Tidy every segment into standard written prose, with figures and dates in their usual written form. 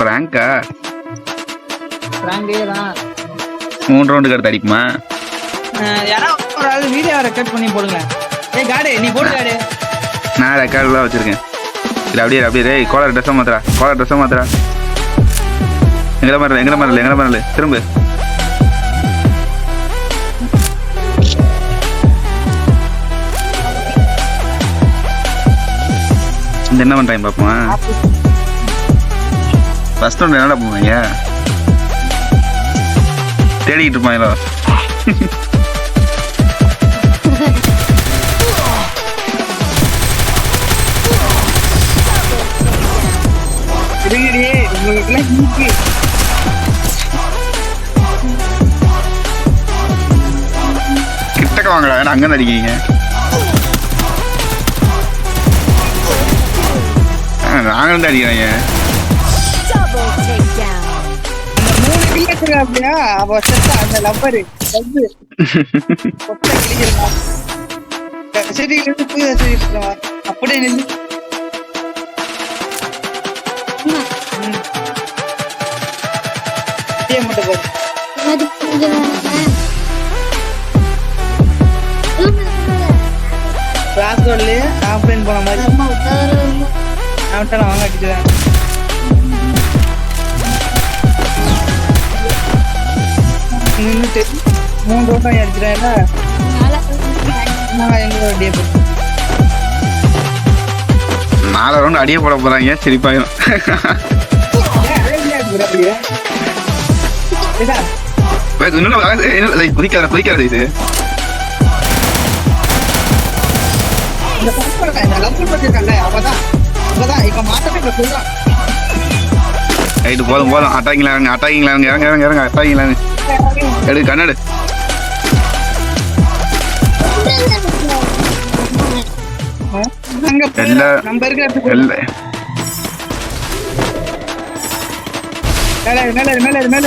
பிராங்கா? பிராங்கே தான். 3 ரவுண்டுக்கு அடுத்து அடிக்குமா? யாராவது ஒரு ஆள் வீடியோ ரெக்கார்ட் பண்ணி போடுங்க. ஏய் காடு நீ போடு காடு. நான் ரெக்கார்ட்லாம் வச்சிருக்கேன். இது அப்படியே டேய் கோலர் ட்ரெஸ்ஸை மாத்துறா. எங்கட மரல திரும்ப. இந்த என்ன பண்றாங்க பாப்போமா? ஃபர்ஸ்ட் ரவுண்ட் என்னடா போவீங்க? தேடிக்கிட்டு இருப்பாங்களோ? கிட்டக்க வாங்கடா, ஏன்னா அங்க அடிக்கிறீங்க. நாங்க வந்து அடிக்கிறாங்க. அப்படியா அந்த லப்பரு அப்படியே நின்று கிளாஸ் ரோட்லயே காம்ப்ளைண்ட் போன மாதிரி வாங்க அடிச்சுதான் நின்றுட்டு 3 ரோட்டம் அடிச்சுட்டாங்க. எங்களோட அடியே 4 ரவுண்ட் அடியே போட போறாங்க. சிரிப்பாயிரும். குதிக்காத இது ரைட்டு போதும் அட்டாக்கிங்களாங்க அட்டாக்கிங்களாங்க எடு கண்ணாடு. மேல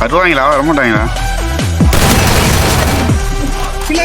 வருவாங்களா? வரமாட்டாங்களா? கிளை